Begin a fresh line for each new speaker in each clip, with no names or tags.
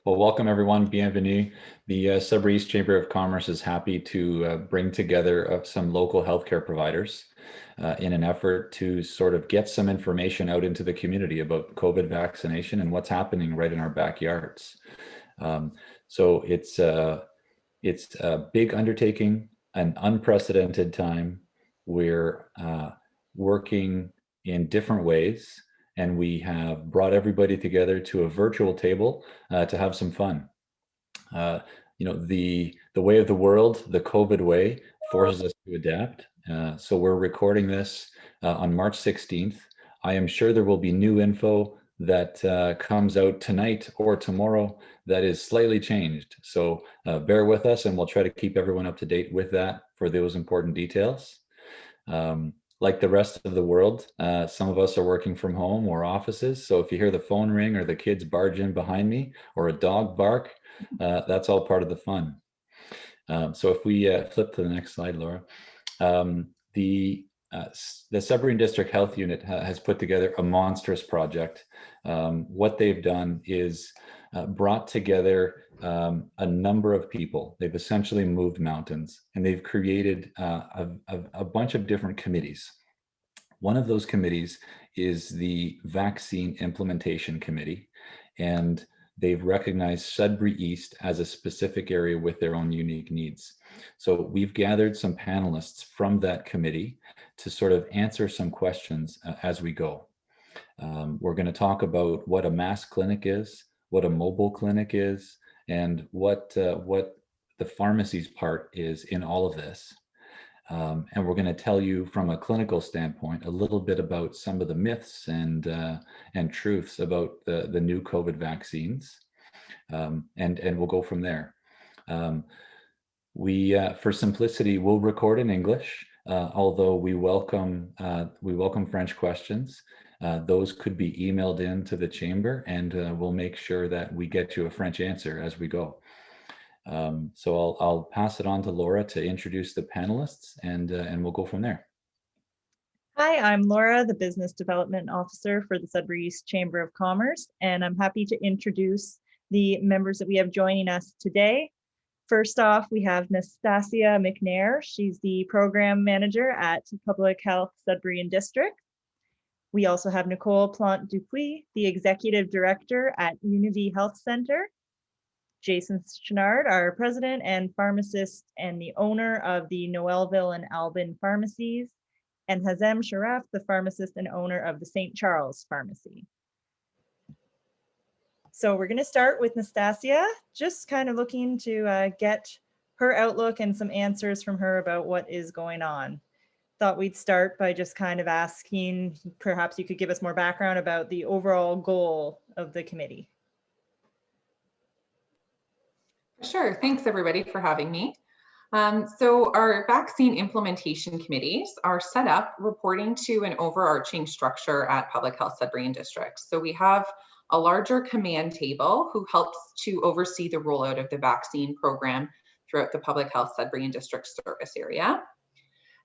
Well, welcome everyone. Bienvenue. The Sudbury East Chamber of Commerce is happy to bring together some local healthcare providers in an effort to sort of get some information out into the community about COVID vaccination and what's happening right in our backyards. So it's a big undertaking, an unprecedented time. We're working in different ways, and we have brought everybody together to a virtual table to have some fun. The way of the world, the COVID way, forces us to adapt. So we're recording this on March 16th. I am sure there will be new info that comes out tonight or tomorrow that is slightly changed. So bear with us, and we'll try to keep everyone up to date with that for those important details. Like the rest of the world, some of us are working from home or offices. So if you hear the phone ring or the kids barge in behind me or a dog bark, that's all part of the fun. So if we flip to the next slide, Laura, the Sudbury District Health Unit has put together a monstrous project. What they've done is brought together a number of people. They've essentially moved mountains, and they've created a bunch of different committees. One of those committees is the Vaccine Implementation Committee, and they've recognized Sudbury East as a specific area with their own unique needs. So we've gathered some panelists from that committee to sort of answer some questions as we go. We're going to talk about what a mass clinic is, what a mobile clinic is, and what the pharmacy's part is in all of this. And we're going to tell you from a clinical standpoint a little bit about some of the myths and truths about the new COVID vaccines, and we'll go from there. For simplicity, we'll record in English, although we welcome French questions. Those could be emailed in to the chamber, and we'll make sure that we get you a French answer as we go. So I'll pass it on to Laura to introduce the panelists, and we'll go from there.
Hi, I'm Laura, the Business Development Officer for the Sudbury East Chamber of Commerce, and I'm happy to introduce the members that we have joining us today. First off, we have Nastasia Mrna. She's the Program Manager at Public Health Sudbury and District. We also have Nicole Plante-Dupuis, the Executive Director at Unity Health Center. Jason Chenard, our president and pharmacist and the owner of the Noelville and Albin pharmacies, and Hazem Sharaf, the pharmacist and owner of the St. Charles Pharmacy. So we're going to start with Nastasia, just kind of looking to get her outlook and some answers from her about what is going on. Thought we'd start by just kind of asking, perhaps you could give us more background about the overall goal of the committee.
Sure. Thanks, everybody, for having me. So our vaccine implementation committees are set up reporting to an overarching structure at Public Health Sudbury and District. So we have a larger command table who helps to oversee the rollout of the vaccine program throughout the Public Health Sudbury and District service area.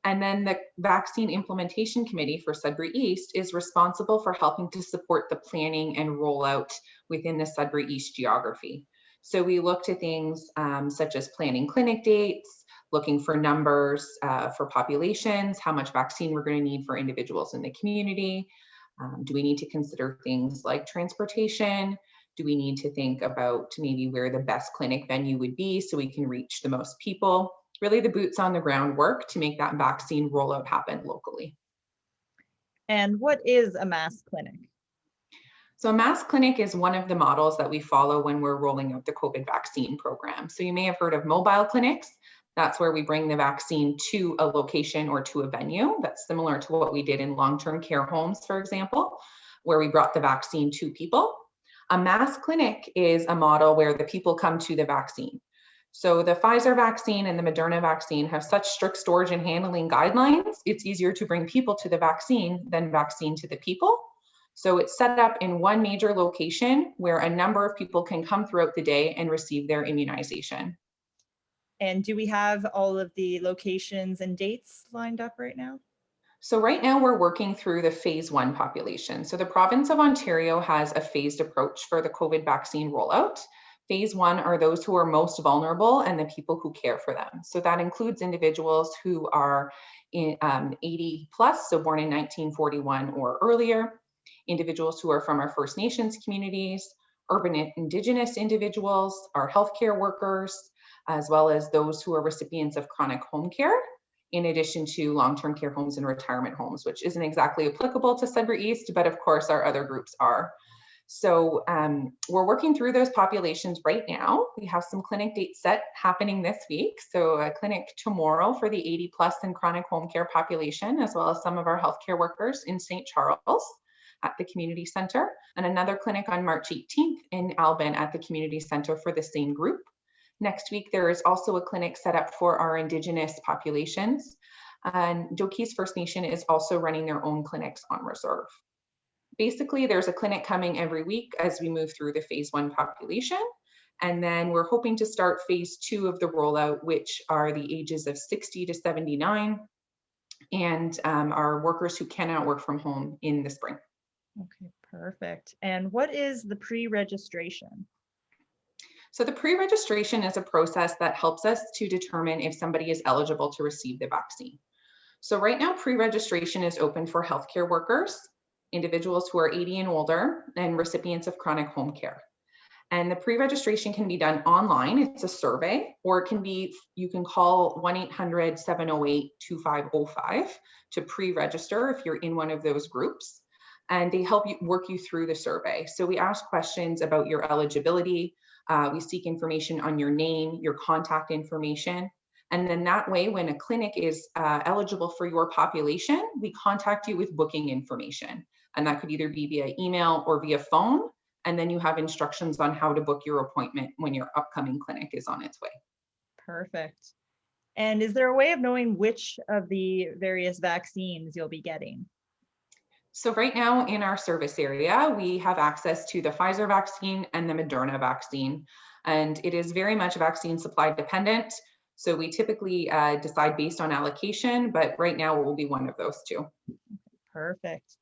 And then the Vaccine Implementation Committee for Sudbury East is responsible for helping to support the planning and rollout within the Sudbury East geography. So we look to things such as planning clinic dates, looking for numbers for populations, how much vaccine we're going to need for individuals in the community. Do we need to consider things like transportation? Do we need to think about maybe where the best clinic venue would be so we can reach the most people? Really the boots on the ground work to make that vaccine rollout happen locally.
And what is a mass clinic?
So a mass clinic is one of the models that we follow when we're rolling out the COVID vaccine program. So you may have heard of mobile clinics. That's where we bring the vaccine to a location or to a venue. That's similar to what we did in long-term care homes, for example, where we brought the vaccine to people. A mass clinic is a model where the people come to the vaccine. So the Pfizer vaccine and the Mrna vaccine have such strict storage and handling guidelines, it's easier to bring people to the vaccine than vaccine to the people. So it's set up in one major location where a number of people can come throughout the day and receive their immunization.
And do we have all of the locations and dates lined up right now?
So right now we're working through the phase 1 population. So the province of Ontario has a phased approach for the COVID vaccine rollout. Phase 1 are those who are most vulnerable and the people who care for them. So that includes individuals who are 80 plus, so born in 1941 or earlier, individuals who are from our First Nations communities, urban Indigenous individuals, our healthcare workers, as well as those who are recipients of chronic home care, in addition to long-term care homes and retirement homes, which isn't exactly applicable to Sudbury East, but of course our other groups are. So we're working through those populations right now. We have some clinic dates set happening this week. So a clinic tomorrow for the 80 plus and chronic home care population, as well as some of our healthcare workers in St. Charles at the community center, and another clinic on March 18th in Albin at the community center for the same group. Next week, there is also a clinic set up for our Indigenous populations. And Doki's First Nation is also running their own clinics on reserve. Basically, there's a clinic coming every week as we move through the phase 1 population. And then we're hoping to start phase 2 of the rollout, which are the ages of 60 to 79 and our workers who cannot work from home in the spring.
Okay, perfect. And what is the pre-registration?
So the pre-registration is a process that helps us to determine if somebody is eligible to receive the vaccine. So right now, pre-registration is open for healthcare workers, individuals who are 80 and older, and recipients of chronic home care. And the pre-registration can be done online. It's a survey, or it can be, you can call 1-800-708-2505 to pre-register if you're in one of those groups. And they help you work you through the survey. So we ask questions about your eligibility. We seek information on your name, your contact information. And then that way, when a clinic is eligible for your population, we contact you with booking information. And that could either be via email or via phone. And then you have instructions on how to book your appointment when your upcoming clinic is on its way.
Perfect. And is there a way of knowing which of the various vaccines you'll be getting?
So right now in our service area, we have access to the Pfizer vaccine and the Mrna vaccine. And it is very much vaccine supply dependent. So we typically decide based on allocation, but right now it will be one of those two.
Perfect.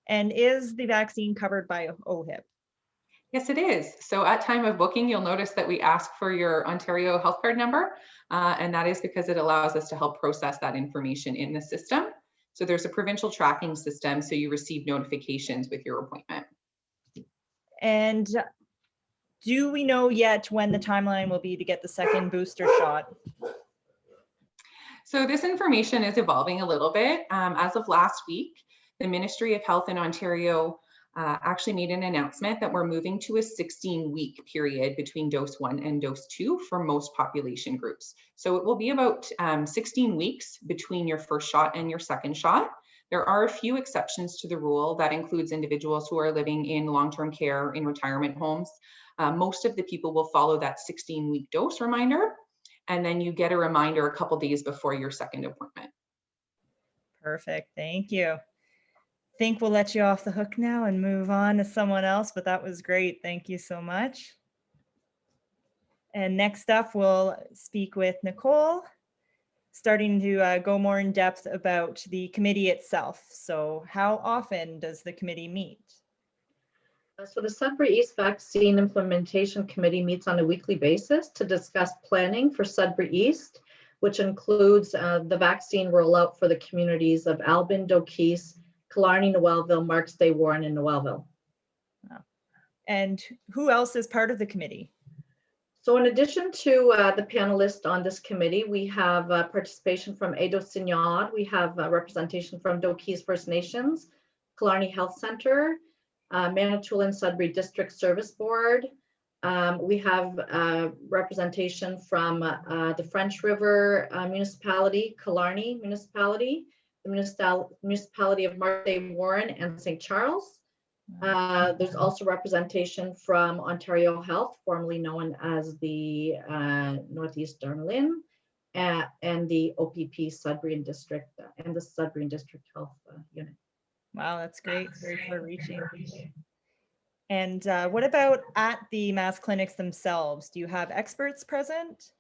And is the vaccine covered by Ohip?
Yes, it is. So at time of booking, you'll notice that we ask for your Ontario health card number, and that is because it allows us to help process that information in the system. So there's a provincial tracking system, so you receive notifications with your appointment.
And do we know yet when the timeline will be to get the second booster shot?
So this information is evolving a little bit. As of last week, the Ministry of Health in Ontario actually made an announcement that we're moving to a 16-week period between dose 1 and dose 2 for most population groups. So it will be about 16 weeks between your first shot and your second shot. There are a few exceptions to the rule. That includes individuals who are living in long-term care in retirement homes. Most of the people will follow that 16-week dose reminder, and then you get a reminder a couple days before your second appointment.
Perfect, thank you. Think we'll let you off the hook now and move on to someone else, but that was great. Thank you so much. And next up, we'll speak with Nicole, starting to go more in depth about the committee itself. So how often does the committee meet?
So the Sudbury East Vaccine Implementation Committee meets on a weekly basis to discuss planning for Sudbury East, which includes the vaccine rollout for the communities of Albin, Dokis, Killarney, Noelville, Marks Day, Warren, and Noelville.
Wow. And who else is part of the committee?
So in addition to the panelists on this committee, we have participation from Edo Signod, we have representation from Dokis First Nations, Killarney Health Center, Manitoulin Sudbury District Service Board. We have representation from the French River Municipality, Killarney Municipality, the Municipality of Marseille, Warren, and St. Charles. There's also representation from Ontario Health, formerly known as the Northeast Darnlin, and the OPP Sudbury District and the Sudbury District Health Unit.
Wow, that's great. Very far-reaching. And what about at the mass clinics themselves? Do you have experts present?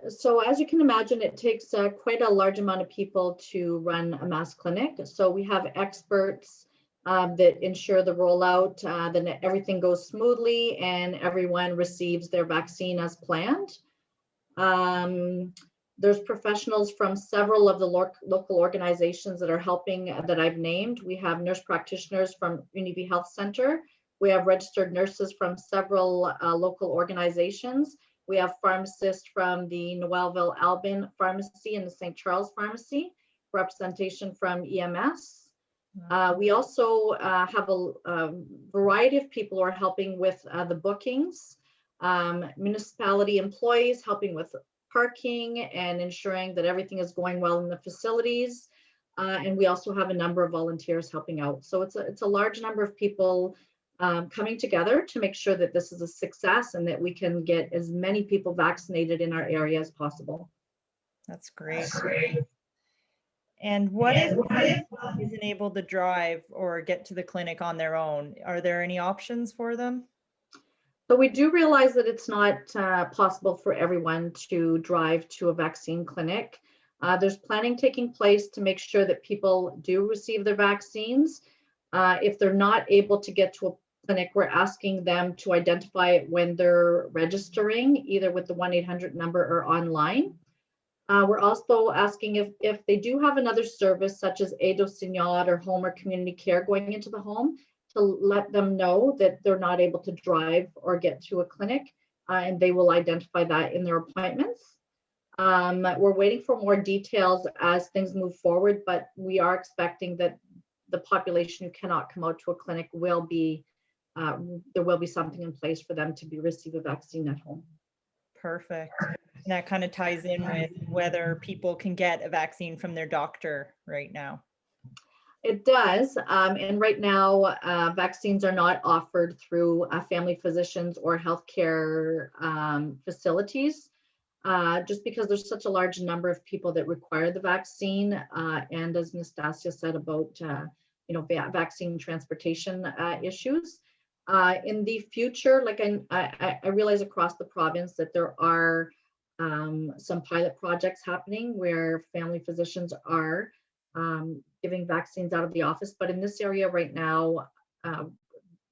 So as you can imagine, it takes quite a large amount of people to run a mass clinic. So we have experts that ensure the rollout, that everything goes smoothly and everyone receives their vaccine as planned. There's professionals from several of the local organizations that are helping that I've named. We have nurse practitioners from Unity Health Center. We have registered nurses from several local organizations. We have pharmacists from the Noelville Albin Pharmacy and the St. Charles Pharmacy, representation from EMS. We also have a variety of people who are helping with the bookings, municipality employees helping with parking and ensuring that everything is going well in the facilities. And we also have a number of volunteers helping out. So it's a large number of people coming together to make sure that this is a success and that we can get as many people vaccinated in our area as possible.
That's great. And what if someone isn't able to drive or get to the clinic on their own? Are there any options for them?
So we do realize that it's not possible for everyone to drive to a vaccine clinic. There's planning taking place to make sure that people do receive their vaccines. If they're not able to get to a clinic, we're asking them to identify it when they're registering, either with the 1-800 number or online. We're also asking if they do have another service such as Aid Senior or home or community care going into the home, to let them know that they're not able to drive or get to a clinic, and they will identify that in their appointments. We're waiting for more details as things move forward, but we are expecting that the population who cannot come out to a clinic will be, there will be something in place for them to receive a vaccine at home.
Perfect. And that kind of ties in with whether people can get a vaccine from their doctor right now.
It does, and right now vaccines are not offered through family physicians or healthcare facilities, just because there's such a large number of people that require the vaccine, and as Nastasia said about vaccine transportation issues. In the future, like I realize across the province that there are some pilot projects happening where family physicians are giving vaccines out of the office, but in this area right now,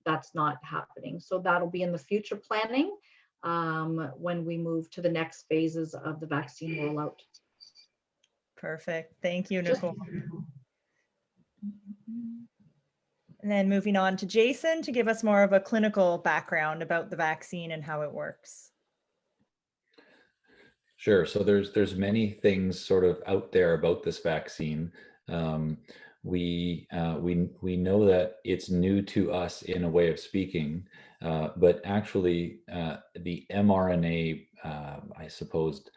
that's not happening. So that'll be in the future planning when we move to the next phases of the vaccine rollout.
Perfect. Thank you, Nicole. And then moving on to Jason to give us more of a clinical background about the vaccine and how it works.
Sure. So there's many things sort of out there about this vaccine. We know that it's new to us in a way of speaking, but actually the mRNA, I suppose,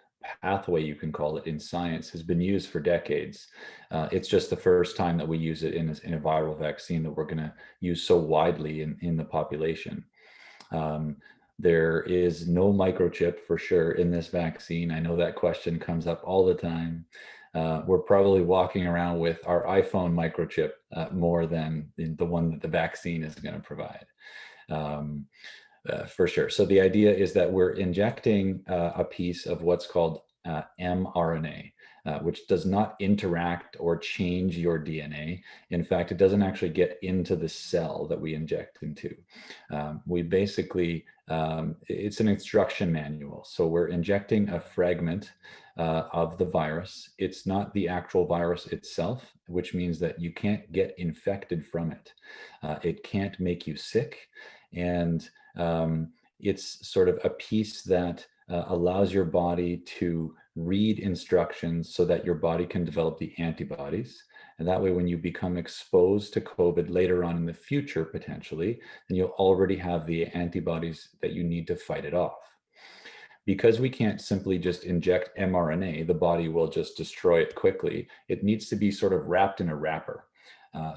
pathway, you can call it, in science has been used for decades. It's just the first time that we use it in a viral vaccine that we're going to use so widely in the population. There is no microchip for sure in this vaccine. I know that question comes up all the time. We're probably walking around with our iPhone microchip more than the one that the vaccine is going to provide. For sure. So the idea is that we're injecting a piece of what's called mRNA, which does not interact or change your DNA. In fact, it doesn't actually get into the cell that we inject into. We basically, it's an instruction manual. So we're injecting a fragment of the virus. It's not the actual virus itself, which means that you can't get infected from it. It can't make you sick. And it's sort of a piece that allows your body to read instructions so that your body can develop the antibodies. And that way, when you become exposed to COVID later on in the future, potentially, then you'll already have the antibodies that you need to fight it off. Because we can't simply just inject mRNA, the body will just destroy it quickly. It needs to be sort of wrapped in a wrapper.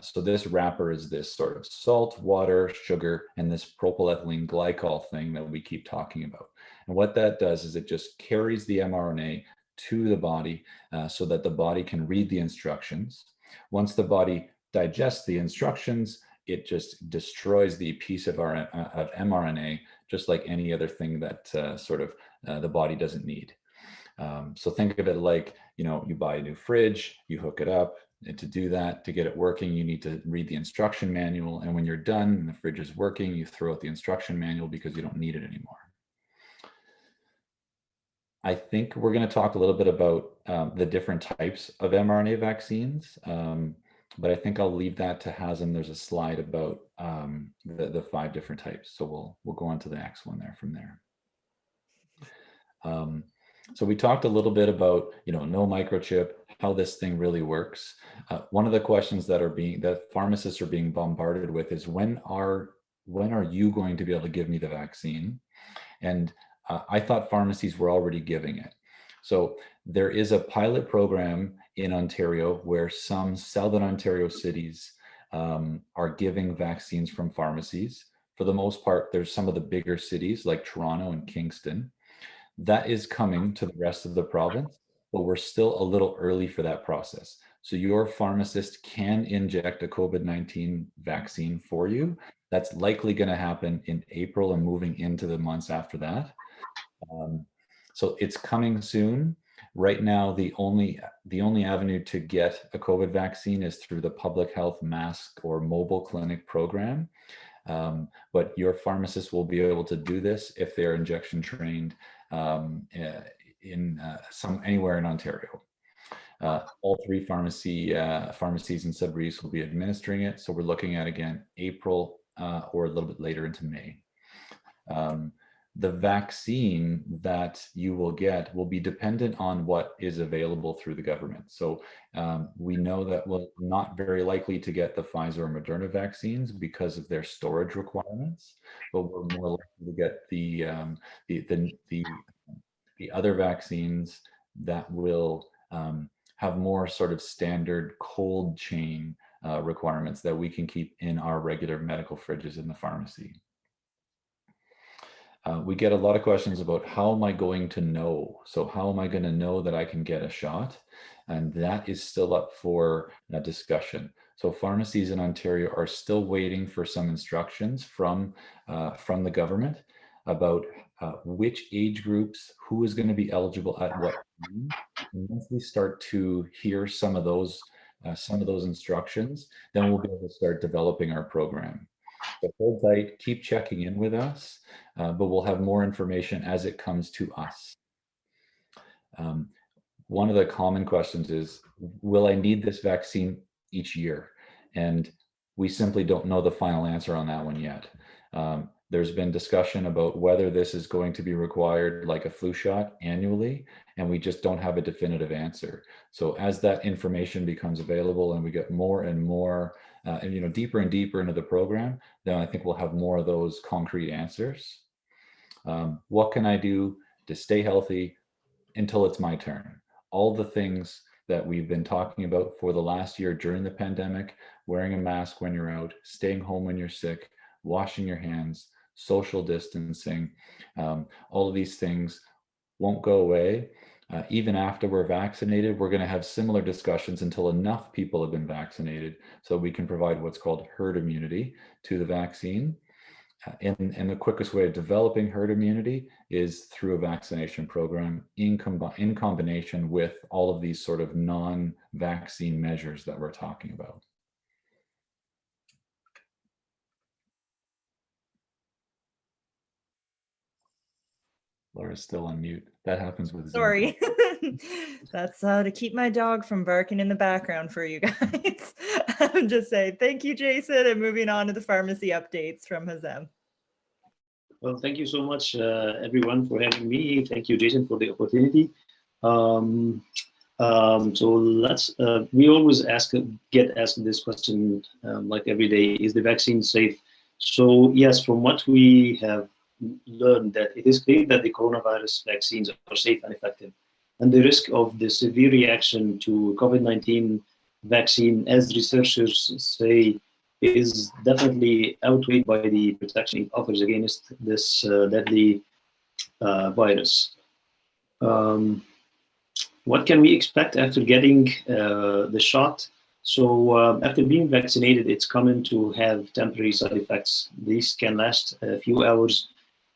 So this wrapper is this sort of salt, water, sugar, and this propylethylene glycol thing that we keep talking about. And what that does is it just carries the mRNA to the body so that the body can read the instructions. Once the body digests the instructions, it just destroys the piece of mRNA, just like any other thing that the body doesn't need. So think of it like, you buy a new fridge, you hook it up, to do that, to get it working, you need to read the instruction manual. And when you're done and the fridge is working, you throw out the instruction manual because you don't need it anymore. I think we're going to talk a little bit about the different types of mRNA vaccines, but I think I'll leave that to Hazem. There's a slide about the 5 different types. So we'll go on to the next one there from there. So we talked a little bit about, no microchip, how this thing really works. One of the questions that pharmacists are being bombarded with is when are you going to be able to give me the vaccine? And I thought pharmacies were already giving it. So there is a pilot program in Ontario where some Southern Ontario cities are giving vaccines from pharmacies. For the most part, there's some of the bigger cities like Toronto and Kingston. That is coming to the rest of the province, but we're still a little early for that process. So your pharmacist can inject a COVID-19 vaccine for you. That's likely going to happen in April and moving into the months after that. So it's coming soon. Right now, the only avenue to get a COVID vaccine is through the public health mask or mobile clinic program. But your pharmacist will be able to do this if they're injection trained anywhere in Ontario. All 3 pharmacies in Sudbury will be administering it. So we're looking at, again, April or a little bit later into May. The vaccine that you will get will be dependent on what is available through the government. So we know that we're not very likely to get the Pfizer or Mrna vaccines because of their storage requirements, but we're more likely to get the other vaccines that will have more sort of standard cold chain requirements that we can keep in our regular medical fridges in the pharmacy. We get a lot of questions about how am I going to know? So how am I going to know that I can get a shot? And that is still up for discussion. So pharmacies in Ontario are still waiting for some instructions from the government about which age groups, who is going to be eligible at what time. And once we start to hear some of those instructions, then we'll be able to start developing our program. So hold tight, keep checking in with us, but we'll have more information as it comes to us. One of the common questions is, will I need this vaccine each year? And we simply don't know the final answer on that one yet. There's been discussion about whether this is going to be required like a flu shot annually, and we just don't have a definitive answer. So as that information becomes available and we get more and more, deeper and deeper into the program, then I think we'll have more of those concrete answers. What can I do to stay healthy until it's my turn? All the things that we've been talking about for the last year during the pandemic: wearing a mask when you're out, staying home when you're sick, washing your hands, social distancing, all of these things won't go away. Even after we're vaccinated, we're going to have similar discussions until enough people have been vaccinated so we can provide what's called herd immunity to the vaccine. And the quickest way of developing herd immunity is through a vaccination program in combination with all of these sort of non-vaccine measures that we're talking about. Laura's still on mute. That happens with Zoom.
Sorry. That's to keep my dog from barking in the background for you guys. I'm just saying, thank you, Jason, and moving on to the pharmacy updates from Hazem.
Well, thank you so much, everyone, for having me. Thank you, Jason, for the opportunity. So we always get asked this question like every day: is the vaccine safe? So yes, from what we have learned, that it is clear that the coronavirus vaccines are safe and effective, and the risk of the severe reaction to COVID-19 vaccine, as researchers say, is definitely outweighed by the protection it offers against this deadly virus. What can we expect after getting the shot? So after being vaccinated, it's common to have temporary side effects. These can last a few hours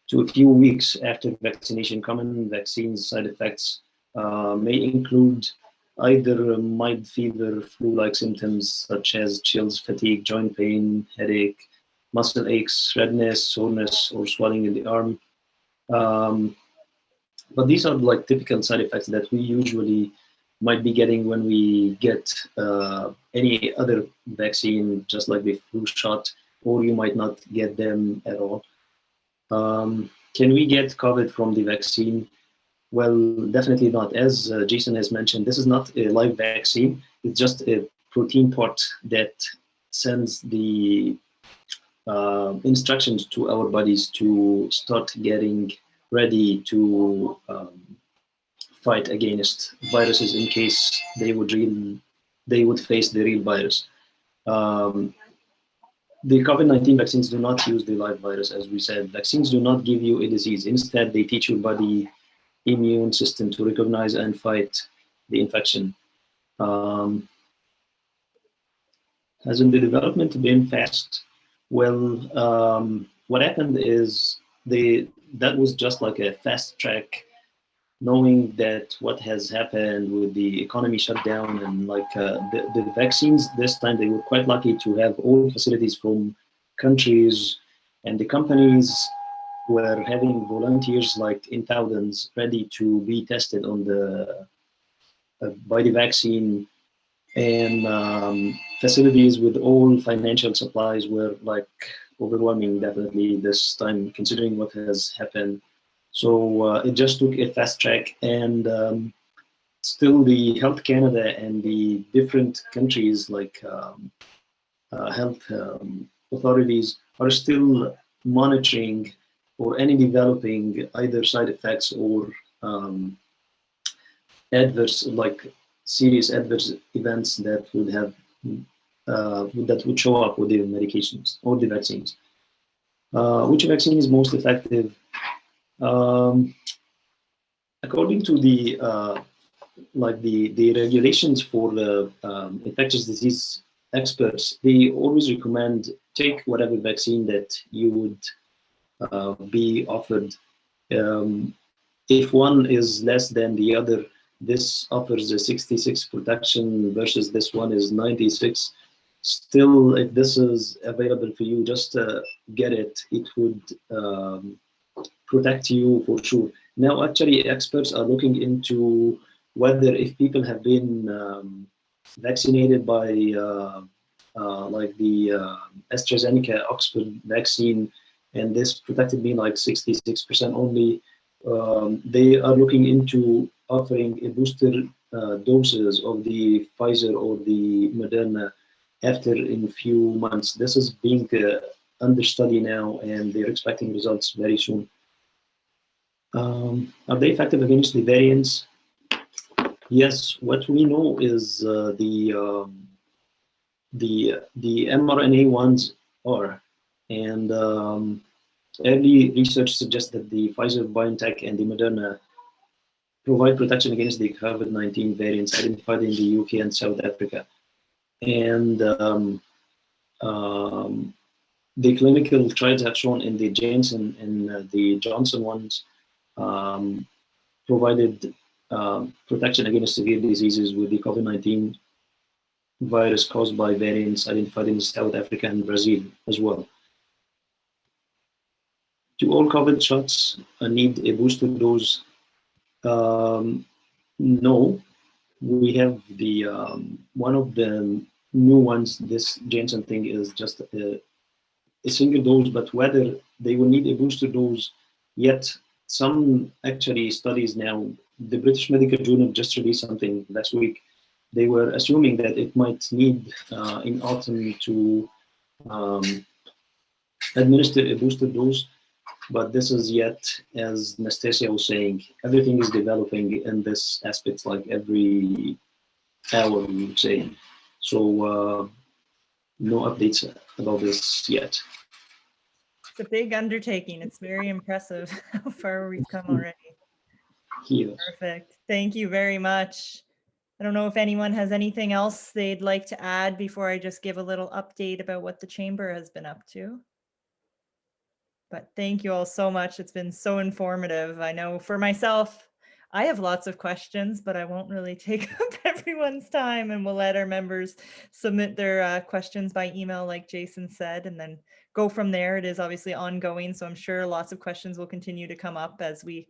to a few weeks after vaccination. Common vaccine side effects may include either mild fever, flu-like symptoms such as chills, fatigue, joint pain, headache, muscle aches, redness, soreness, or swelling in the arm. But these are like typical side effects that we usually might be getting when we get any other vaccine, just like the flu shot, or you might not get them at all. Can we get COVID from the vaccine? Well, definitely not. As Jason has mentioned, this is not a live vaccine. It's just a protein pot that sends the instructions to our bodies to start getting ready to fight against viruses in case they would face the real virus. The COVID-19 vaccines do not use the live virus, as we said. Vaccines do not give you a disease. Instead, they teach your body immune system to recognize and fight the infection. Hasn't the development been fast? Well, what happened is that was just like a fast track, knowing that what has happened with the economy shut down and like the vaccines this time, they were quite lucky to have all facilities from countries, and the companies were having volunteers like in thousands ready to be tested on by the vaccine, and facilities with all financial supplies were like overwhelming definitely this time considering what has happened. So it just took a fast track, and still the Health Canada and the different countries like health authorities are still monitoring or any developing either side effects or adverse, like serious adverse events that would have that would show up with the medications or the vaccines. Which vaccine is most effective? According to the the regulations for the infectious disease experts, they always recommend take whatever vaccine that you would be offered. If one is less than the other, this offers a 66 protection versus this one is 96. Still, if this is available for you, just get it. It would protect you for sure. Now, actually, experts are looking into whether if people have been vaccinated by like the AstraZeneca Oxford vaccine, and this protected me like 66% only, they are looking into offering a booster doses of the Pfizer or the Moderna after in a few months. This is being under study now, and they're expecting results very soon. Are they effective against the variants? Yes, what we know is the mRNA ones are, and early research suggests that the Pfizer, BioNTech, and the Mrna provide protection against the COVID-19 variants identified in the UK and South Africa. And the clinical trials have shown in the Janssen and the Johnson ones provided protection against severe diseases with the COVID-19 virus caused by variants identified in South Africa and Brazil as well. Do all COVID shots need a booster dose? No. We have the one of the new ones. This Janssen thing is just a single dose, but whether they will need a booster dose yet, some actually studies now, the British Medical Journal just released something last week. They were assuming that it might need in autumn to administer a booster dose, but this is yet, as Nastasia was saying, everything is developing in this aspect like every hour, we would say. So no updates about this yet.
It's a big undertaking. It's very impressive how far we've come already.
Yes.
Perfect. Thank you very much. I don't know if anyone has anything else they'd like to add before I just give a little update about what the Chamber has been up to. But thank you all so much. It's been so informative. I know for myself, I have lots of questions, but I won't really take up everyone's time, and we'll let our members submit their questions by email, like Jason said, and then go from there. It is obviously ongoing, so I'm sure lots of questions will continue to come up as we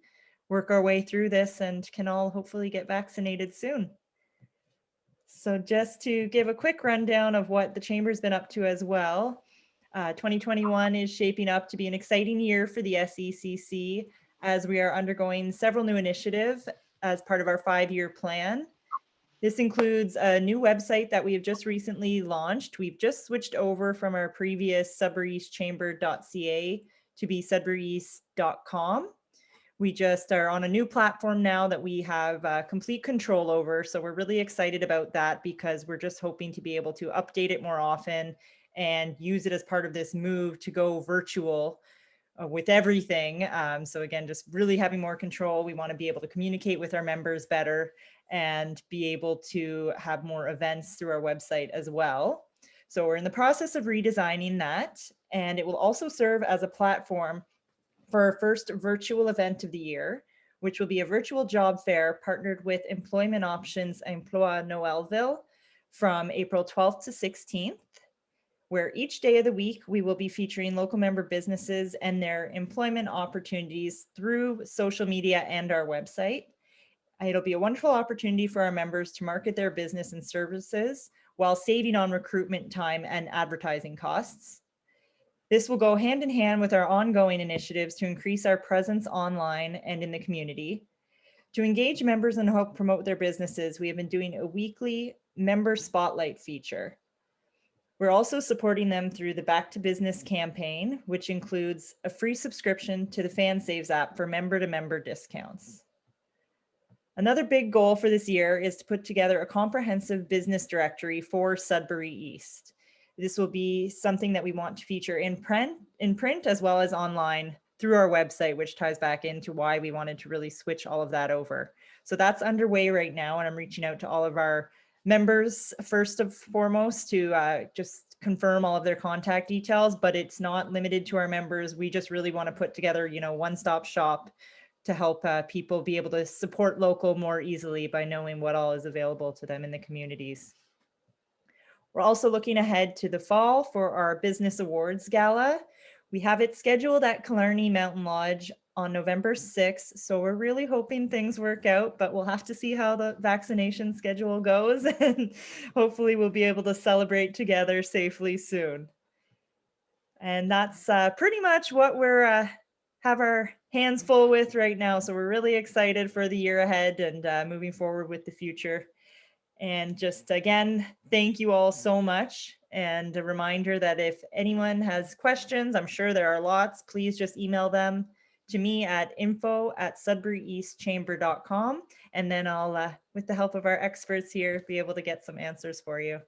work our way through this and can all hopefully get vaccinated soon. So just to give a quick rundown of what the Chamber's been up to as well, 2021 is shaping up to be an exciting year for the SECC, as we are undergoing several new initiatives as part of our 5-year plan. This includes a new website that we have just recently launched. We've just switched over from our previous sudburyeastchamber.ca to be sudburyeast.com. We just are on a new platform now that we have complete control over. So we're really excited about that, because we're just hoping to be able to update it more often and use it as part of this move to go virtual with everything. So again, just really having more control. We want to be able to communicate with our members better and be able to have more events through our website as well. So we're in the process of redesigning that, and it will also serve as a platform for our first virtual event of the year, which will be a virtual job fair partnered with Employment Options Emploi Noëlville from April 12th to 16th. Where each day of the week, we will be featuring local member businesses and their employment opportunities through social media and our website. It'll be a wonderful opportunity for our members to market their business and services while saving on recruitment time and advertising costs. This will go hand in hand with our ongoing initiatives to increase our presence online and in the community. To engage members and help promote their businesses, we have been doing a weekly member spotlight feature. We're also supporting them through the Back to Business campaign, which includes a free subscription to the FanSaves app for member-to-member discounts. Another big goal for this year is to put together a comprehensive business directory for Sudbury East. This will be something that we want to feature in print as well as online through our website, which ties back into why we wanted to really switch all of that over. So that's underway right now, and I'm reaching out to all of our members first and foremost to just confirm all of their contact details, but it's not limited to our members. We just really want to put together, one-stop shop to help people be able to support local more easily by knowing what all is available to them in the communities. We're also looking ahead to the fall for our Business Awards Gala. We have it scheduled at Killarney Mountain Lodge on November 6th. So we're really hoping things work out, but we'll have to see how the vaccination schedule goes, and hopefully we'll be able to celebrate together safely soon. And that's pretty much what we're have our hands full with right now. So we're really excited for the year ahead and moving forward with the future. And just again, thank you all so much. And a reminder that if anyone has questions, I'm sure there are lots, please just email them to me at info@sudburyeastchamber.com. And then I'll, with the help of our experts here, be able to get some answers for you.